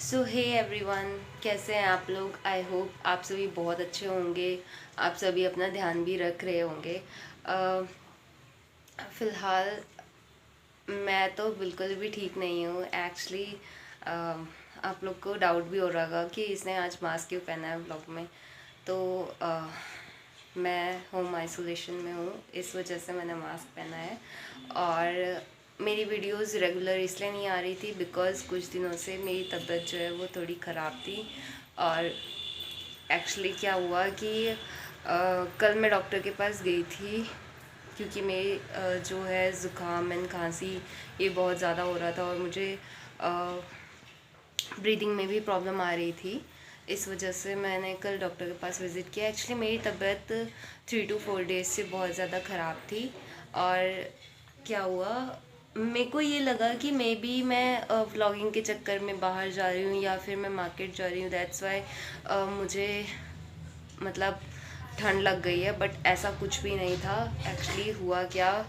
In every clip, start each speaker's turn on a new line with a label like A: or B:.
A: सो hey everyone, कैसे हैं आप लोग। आई होप आप सभी बहुत अच्छे होंगे। आप सभी अपना ध्यान भी रख रहे होंगे। फ़िलहाल मैं तो बिल्कुल भी ठीक नहीं हूँ एक्चुअली। आप लोग को डाउट भी हो रहा होगा कि इसने आज मास्क क्यों पहना है व्लॉग में। तो मैं होम आइसोलेशन में हूँ, इस वजह से मैंने मास्क पहना है। और मेरी वीडियोस रेगुलर इसलिए नहीं आ रही थी बिकॉज़ कुछ दिनों से मेरी तबीयत जो है वो थोड़ी ख़राब थी। और एक्चुअली क्या हुआ कि कल मैं डॉक्टर के पास गई थी क्योंकि मेरी जो है ज़ुकाम एंड खांसी ये बहुत ज़्यादा हो रहा था और मुझे ब्रीदिंग में भी प्रॉब्लम आ रही थी। इस वजह से मैंने कल डॉक्टर के पास विज़िट किया। एक्चुअली मेरी तबीयत 3 to 4 डेज़ से बहुत ज़्यादा ख़राब थी। और क्या हुआ, मेरे को ये लगा कि मे बी मैं व्लॉगिंग के चक्कर में बाहर जा रही हूँ या फिर मैं मार्केट जा रही हूँ, दैट्स वाई मुझे मतलब ठंड लग गई है। बट ऐसा कुछ भी नहीं था। एक्चुअली हुआ क्या,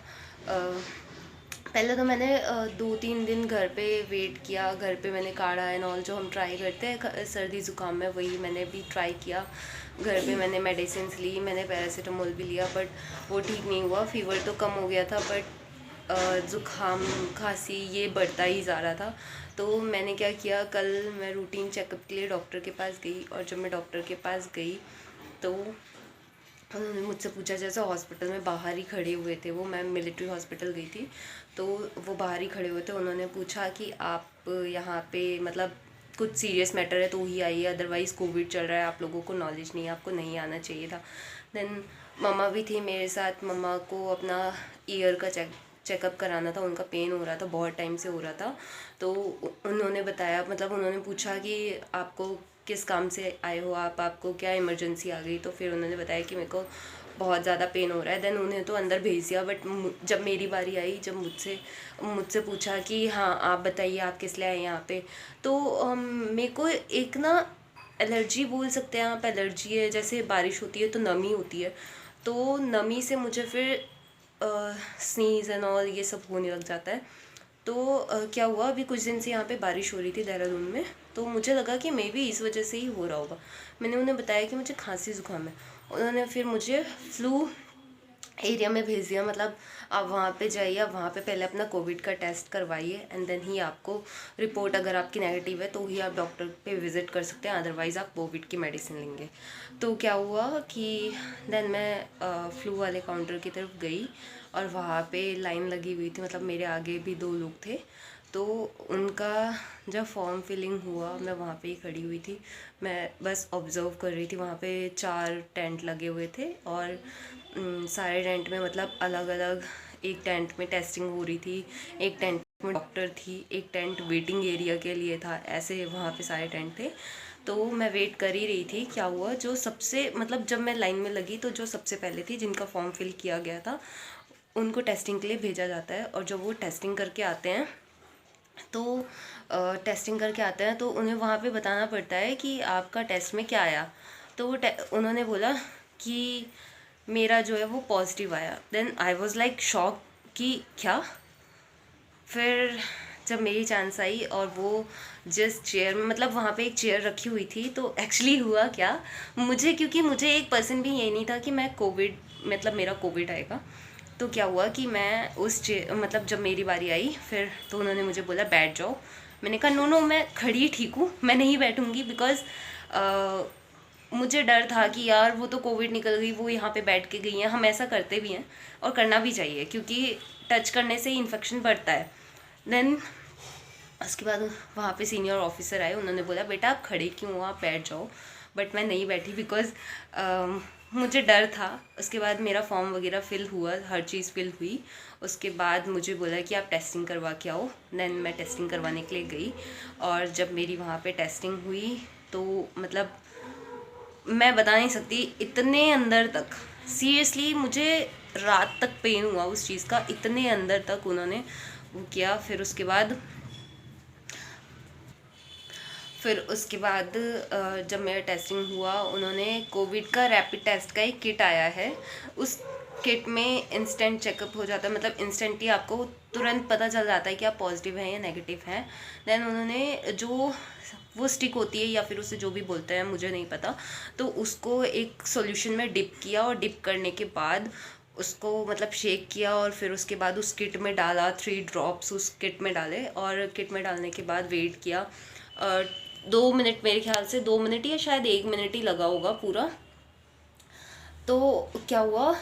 A: पहले तो मैंने 2-3 दिन घर पे वेट किया। घर पे मैंने काढ़ा एंड ऑल जो हम ट्राई करते हैं सर्दी ज़ुकाम में, वही मैंने भी ट्राई किया। घर पे मैंने मेडिसिन ली, मैंने पैरासीटामोल भी लिया बट वो ठीक नहीं हुआ। फीवर तो कम हो गया था बट ज़ुकाम खांसी ये बढ़ता ही जा रहा था। तो मैंने क्या किया, कल मैं रूटीन चेकअप के लिए डॉक्टर के पास गई। और जब मैं डॉक्टर के पास गई तो उन्होंने मुझसे पूछा, जैसे हॉस्पिटल में बाहर ही खड़े हुए थे वो, मैं मिलिट्री हॉस्पिटल गई थी तो वो बाहर ही खड़े हुए थे। उन्होंने पूछा कि आप यहाँ पे मतलब कुछ सीरियस मैटर है तो ही आइए, अदरवाइज़ कोविड चल रहा है, आप लोगों को नॉलेज नहीं है, आपको नहीं आना चाहिए था। देन मम्मा भी थी मेरे साथ। मम्मा को अपना ईयर का चेकअप कराना था, उनका पेन हो रहा था, बहुत टाइम से हो रहा था। तो उन्होंने बताया, मतलब उन्होंने पूछा कि आपको किस काम से आए हो आप, आपको क्या इमरजेंसी आ गई। तो फिर उन्होंने बताया कि मेरे को बहुत ज़्यादा पेन हो रहा है। देन उन्हें तो अंदर भेज दिया। बट जब मेरी बारी आई, जब मुझसे मुझसे पूछा कि हाँ आप बताइए आप किस लिए आए यहाँ पे, तो मेरे को एक ना एलर्जी बोल सकते हैं आप, एलर्जी है। जैसे बारिश होती है तो नमी होती है, तो नमी से मुझे फिर स्नीज़ एंड ऑल ये सब होने लग जाता है। तो क्या हुआ, अभी कुछ दिन से यहाँ पे बारिश हो रही थी देहरादून में, तो मुझे लगा कि मे बी इस वजह से ही हो रहा होगा। मैंने उन्हें बताया कि मुझे खांसी ज़ुकाम है। उन्होंने फिर मुझे फ्लू एरिया में भेज दिया। मतलब आप वहाँ पे जाइए, आप वहाँ पे पहले अपना कोविड का टेस्ट करवाइए एंड देन ही आपको रिपोर्ट अगर आपकी नेगेटिव है तो ही आप डॉक्टर पे विज़िट कर सकते हैं, अदरवाइज़ आप कोविड की मेडिसिन लेंगे। तो क्या हुआ कि देन मैं फ्लू वाले काउंटर की तरफ गई और वहाँ पे लाइन लगी हुई थी, मतलब मेरे आगे भी 2 लोग थे। तो उनका जब फॉर्म फिलिंग हुआ, मैं वहाँ पे ही खड़ी हुई थी, मैं बस ऑब्ज़र्व कर रही थी। वहाँ पे 4 टेंट लगे हुए थे और सारे टेंट में मतलब अलग अलग, एक टेंट में टेस्टिंग हो रही थी, एक टेंट में डॉक्टर थी, एक टेंट वेटिंग एरिया के लिए था, ऐसे वहाँ पे सारे टेंट थे। तो मैं वेट कर ही रही थी। क्या हुआ, जो सबसे मतलब जब मैं लाइन में लगी तो जो सबसे पहले थी, जिनका फॉर्म फिल किया गया था, उनको टेस्टिंग के लिए भेजा जाता है। और जब वो टेस्टिंग करके आते हैं तो टेस्टिंग करके आते हैं तो उन्हें वहाँ पे बताना पड़ता है कि आपका टेस्ट में क्या आया। तो उन्होंने बोला कि मेरा जो है वो पॉजिटिव आया। Then I was like shock कि क्या। फिर जब मेरी चांस आई और वो जिस चेयर में, मतलब वहाँ पे एक चेयर रखी हुई थी, तो एक्चुअली हुआ क्या, मुझे क्योंकि मुझे 1% भी ये नहीं था कि मैं कोविड, मतलब मेरा कोविड आएगा। तो क्या हुआ कि मैं उस चेयर, मतलब जब मेरी बारी आई फिर तो उन्होंने मुझे बोला बैठ जाओ। मैंने कहा नो नो, मैं खड़ी ठीक हूँ, मैं नहीं बैठूँगी। बिकॉज़ मुझे डर था कि यार वो तो कोविड निकल गई, वो यहाँ पे बैठ के गई हैं। हम ऐसा करते भी हैं और करना भी चाहिए क्योंकि टच करने से ही इन्फेक्शन बढ़ता है। देन उसके बाद वहाँ पे सीनियर ऑफिसर आए, उन्होंने बोला बेटा आप खड़े क्यों हो, आप बैठ जाओ। बट मैं नहीं बैठी बिकॉज़ मुझे डर था। उसके बाद मेरा फॉर्म वगैरह फिल हुआ, हर चीज़ फिल हुई। उसके बाद मुझे बोला कि आप टेस्टिंग करवा के आओ। देन मैं टेस्टिंग करवाने के लिए गई और जब मेरी वहाँ पे टेस्टिंग हुई तो मतलब मैं बता नहीं सकती, इतने अंदर तक, सीरियसली मुझे रात तक पेन हुआ उस चीज़ का, इतने अंदर तक उन्होंने वो किया। फिर उसके बाद जब मेरा टेस्टिंग हुआ, उन्होंने कोविड का रैपिड टेस्ट का एक किट आया है, उस किट में इंस्टेंट चेकअप हो जाता है, मतलब इंस्टेंटली आपको तुरंत पता चल जाता है कि आप पॉजिटिव हैं या नेगेटिव हैं। देन उन्होंने जो वो स्टिक होती है या फिर उसे जो भी बोलते हैं मुझे नहीं पता, तो उसको एक सॉल्यूशन में डिप किया और डिप करने के बाद उसको मतलब शेक किया और फिर उसके बाद उस किट में डाला। 3 ड्रॉप्स उस किट में डाले और किट में डालने के बाद वेट किया। 2 मिनट, मेरे ख्याल से 2 मिनट या शायद 1 मिनट ही लगा होगा पूरा। तो क्या हुआ,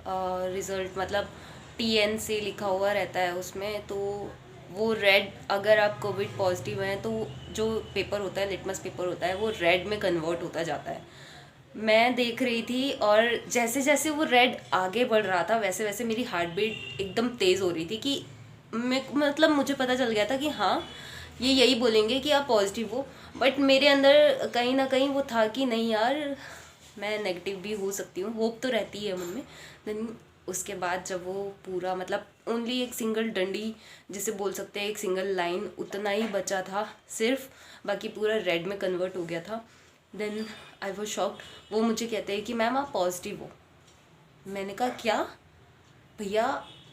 A: रिज़ल्ट मतलब TN से लिखा हुआ रहता है उसमें, तो वो रेड, अगर आप कोविड पॉजिटिव हैं तो जो पेपर होता है, लिटमस पेपर होता है, वो रेड में कन्वर्ट होता जाता है। मैं देख रही थी और जैसे जैसे वो रेड आगे बढ़ रहा था वैसे वैसे मेरी हार्ट बीट एकदम तेज़ हो रही थी कि मतलब मुझे पता चल गया था कि हाँ, ये यही बोलेंगे कि आप पॉजिटिव हो। बट मेरे अंदर कहीं ना कहीं वो था कि नहीं यार, मैं नेगेटिव भी हो सकती हूँ, होप तो रहती है मन में। देन उसके बाद जब वो पूरा मतलब ओनली एक सिंगल डंडी जिसे बोल सकते हैं, एक सिंगल लाइन उतना ही बचा था सिर्फ, बाकी पूरा रेड में कन्वर्ट हो गया था। Then I was shocked. वो मुझे कहते हैं कि मैम आप पॉजिटिव हो। मैंने कहा क्या भैया,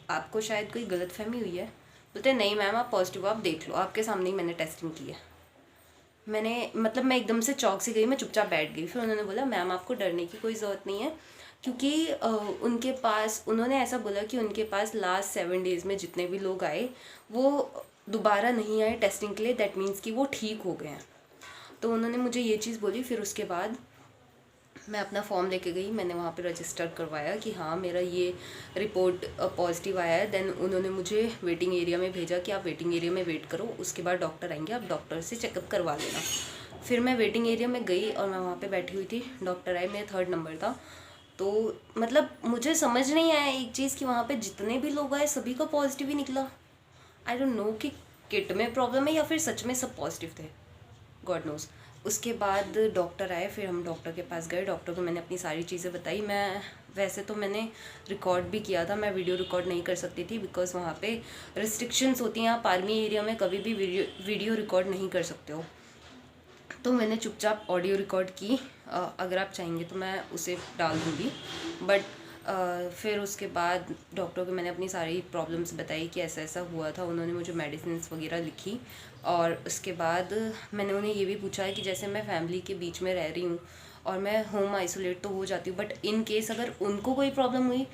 A: आपको शायद कोई गलतफहमी हुई है। बोलते नहीं मैम आप पॉजिटिव हो, आप देख लो, आपके सामने ही मैंने टेस्टिंग की है। मैंने मतलब मैं एकदम से चौक से गई, मैं चुपचाप बैठ गई। फिर उन्होंने बोला मैम आपको डरने की कोई ज़रूरत नहीं है, क्योंकि उनके पास, उन्होंने ऐसा बोला कि उनके पास लास्ट 7 डेज़ में जितने भी लोग आए वो दोबारा नहीं आए टेस्टिंग के लिए, दैट मीन्स कि वो ठीक हो गए हैं। तो उन्होंने मुझे ये चीज़ बोली। फिर उसके बाद मैं अपना फॉर्म लेके गई, मैंने वहाँ पे रजिस्टर करवाया कि हाँ मेरा ये रिपोर्ट पॉजिटिव आया है। देन उन्होंने मुझे वेटिंग एरिया में भेजा कि आप वेटिंग एरिया में वेट करो, उसके बाद डॉक्टर आएंगे, आप डॉक्टर से चेकअप करवा लेना। फिर मैं वेटिंग एरिया में गई और मैं वहाँ पे बैठी हुई थी, डॉक्टर आए, मेरा 3rd नंबर था। तो मतलब मुझे समझ नहीं आया एक चीज़ कि वहाँ पे जितने भी लोग आए सभी का पॉजिटिव ही निकला। आई डोंट नो कि किट में प्रॉब्लम है या फिर सच में सब पॉजिटिव थे, गॉड नोज़। उसके बाद डॉक्टर आए, फिर हम डॉक्टर के पास गए। डॉक्टर को मैंने अपनी सारी चीज़ें बताई। मैं वैसे तो मैंने रिकॉर्ड भी किया था, मैं वीडियो रिकॉर्ड नहीं कर सकती थी बिकॉज़ वहाँ पे रिस्ट्रिक्शंस होती हैं, आप आर्मी एरिया में कभी भी वीडियो रिकॉर्ड नहीं कर सकते हो। तो मैंने चुपचाप ऑडियो रिकॉर्ड की, अगर आप चाहेंगे तो मैं उसे डाल दूँगी। बट फिर उसके बाद डॉक्टर को मैंने अपनी सारी प्रॉब्लम्स बताई कि ऐसा ऐसा हुआ था। उन्होंने मुझे मेडिसिन्स वगैरह लिखी और उसके बाद मैंने उन्हें ये भी पूछा है कि जैसे मैं फैमिली के बीच में रह रही हूँ और मैं होम आइसोलेट तो हो जाती हूँ, बट इन केस अगर उनको कोई प्रॉब्लम हुई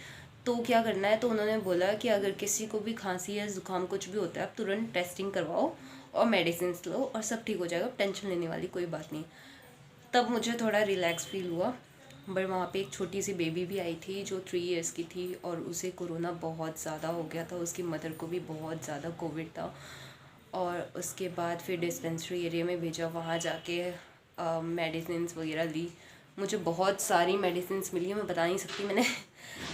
A: तो क्या करना है। तो उन्होंने बोला कि अगर किसी को भी खांसी या ज़ुकाम कुछ भी होता है आप तुरंत टेस्टिंग करवाओ और मेडिसिन लो और सब ठीक हो जाएगा, टेंशन लेने वाली कोई बात नहीं। तब मुझे थोड़ा रिलैक्स फील हुआ। बट वहाँ पे एक छोटी सी बेबी भी आई थी जो 3 इयर्स की थी और उसे कोरोना बहुत ज़्यादा हो गया था, उसकी मदर को भी बहुत ज़्यादा कोविड था। और उसके बाद फिर डिस्पेंसरी एरिया में भेजा, वहाँ जाके मेडिसिन वगैरह ली। मुझे बहुत सारी मेडिसिन मिली है, मैं बता नहीं सकती।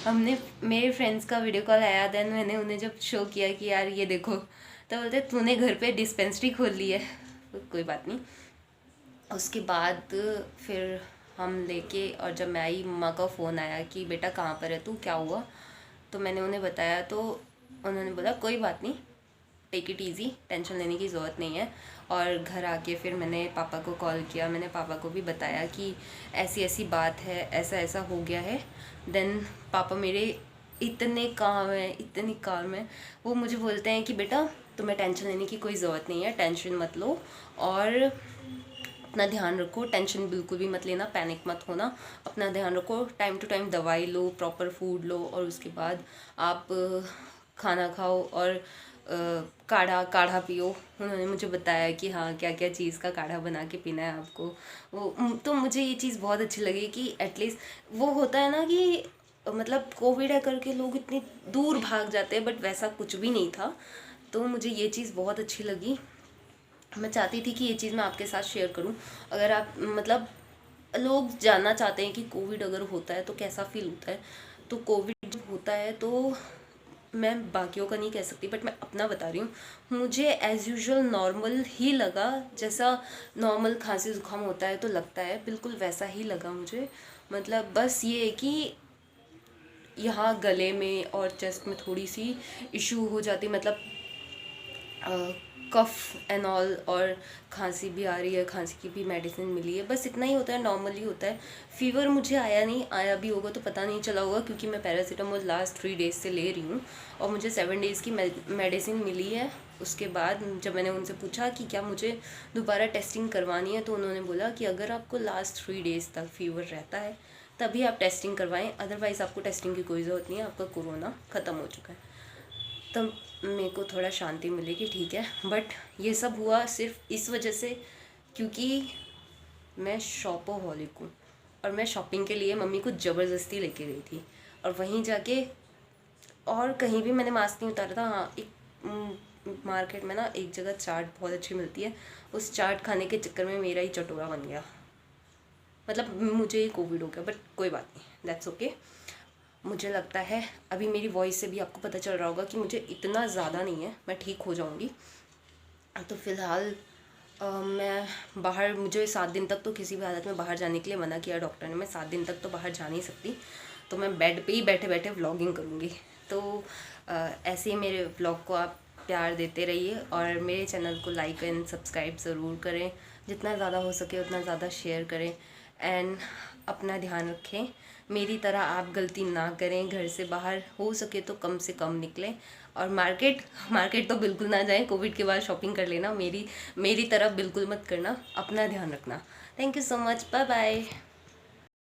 A: हमने मेरे फ्रेंड्स का वीडियो कॉल आया, देन मैंने उन्हें जब शो किया कि यार ये देखो, तो बोलते तूने घर पे डिस्पेंसरी खोल ली है। कोई बात नहीं। उसके बाद फिर हम लेके, और जब मैं आई मम्मा का फ़ोन आया कि बेटा कहाँ पर है तू, क्या हुआ। तो मैंने उन्हें बताया तो उन्होंने बोला कोई बात नहीं, टेक इट ईज़ी, टेंशन लेने की ज़रूरत नहीं है। और घर आके फिर मैंने पापा को कॉल किया, मैंने पापा को भी बताया कि ऐसी ऐसी बात है, ऐसा ऐसा हो गया है। देन पापा मेरे इतने काम है, वो मुझे बोलते हैं कि बेटा तुम्हें टेंशन लेने की कोई ज़रूरत नहीं है, टेंशन मत लो और अपना ध्यान रखो, टेंशन बिल्कुल भी मत लेना, पैनिक मत होना, अपना ध्यान रखो, टाइम टू टाइम दवाई लो, प्रॉपर फूड लो और उसके बाद आप खाना खाओ और काढ़ा पियो। उन्होंने मुझे बताया कि हाँ क्या क्या चीज़ का काढ़ा बना के पीना है आपको। वो तो मुझे ये चीज़ बहुत अच्छी लगी कि एटलीस्ट वो होता है ना कि मतलब कोविड है करके लोग इतनी दूर भाग जाते हैं, बट वैसा कुछ भी नहीं था। तो मुझे ये चीज़ बहुत अच्छी लगी। मैं चाहती थी कि ये चीज़ मैं आपके साथ शेयर करूं। अगर आप मतलब लोग जानना चाहते हैं कि कोविड अगर होता है तो कैसा फील होता है, तो कोविड जब होता है तो मैं बाकियों का नहीं कह सकती बट मैं अपना बता रही हूँ। मुझे एज़ यूजुअल नॉर्मल ही लगा, जैसा नॉर्मल खांसी ज़ुकाम होता है तो लगता है, बिल्कुल वैसा ही लगा मुझे। मतलब बस ये है कि यहाँ गले में और चेस्ट में थोड़ी सी इशू हो जाती, मतलब कफ़ एंड ऑल, और खांसी भी आ रही है, खांसी की भी मेडिसिन मिली है, बस इतना ही होता है, नॉर्मली होता है। फ़ीवर मुझे आया नहीं, आया भी होगा तो पता नहीं चला होगा, क्योंकि मैं पैरासीटामोल लास्ट 3 डेज़ से ले रही हूँ और मुझे 7 डेज़ की मेडिसिन मिली है। उसके बाद जब मैंने उनसे पूछा कि क्या मुझे दोबारा टेस्टिंग करवानी है, तो उन्होंने बोला कि अगर आपको लास्ट 3 डेज़ तक फ़ीवर रहता है तभी आप टेस्टिंग करवाएं, अदरवाइज़ आपको टेस्टिंग की कोई ज़रूरत नहीं है, आपका कोरोना ख़त्म हो चुका है। तब मेरे को थोड़ा शांति मिली कि ठीक है। बट ये सब हुआ सिर्फ इस वजह से क्योंकि मैं शॉपोहॉलिक हूँ और मैं शॉपिंग के लिए मम्मी को ज़बरदस्ती लेके गई थी, और वहीं जाके और कहीं भी मैंने मास्क नहीं उतारा था। हाँ, एक मार्केट में ना एक जगह चाट बहुत अच्छी मिलती है, उस चाट खाने के चक्कर में मेरा ही चटोरा बन गया, मतलब मुझे ही कोविड हो गया। बट कोई बात नहीं, दैट्स ओके। मुझे लगता है अभी मेरी वॉइस से भी आपको पता चल रहा होगा कि मुझे इतना ज़्यादा नहीं है, मैं ठीक हो जाऊँगी। तो फ़िलहाल मैं बाहर, मुझे 7 दिन तक तो किसी भी हालत में बाहर जाने के लिए मना किया डॉक्टर ने, मैं 7 दिन तक तो बाहर जा नहीं सकती, तो मैं बेड पे ही बैठे बैठे व्लॉगिंग करूँगी। तो ऐसे ही मेरे व्लॉग को आप प्यार देते रहिए और मेरे चैनल को लाइक एंड सब्सक्राइब ज़रूर करें, जितना ज़्यादा हो सके उतना ज़्यादा शेयर करें, एंड अपना ध्यान रखें। मेरी तरह आप गलती ना करें, घर से बाहर हो सके तो कम से कम निकलें, और मार्केट मार्केट तो बिल्कुल ना जाएं, कोविड के बाद शॉपिंग कर लेना, मेरी तरह बिल्कुल मत करना, अपना ध्यान रखना। Thank you so much, bye bye.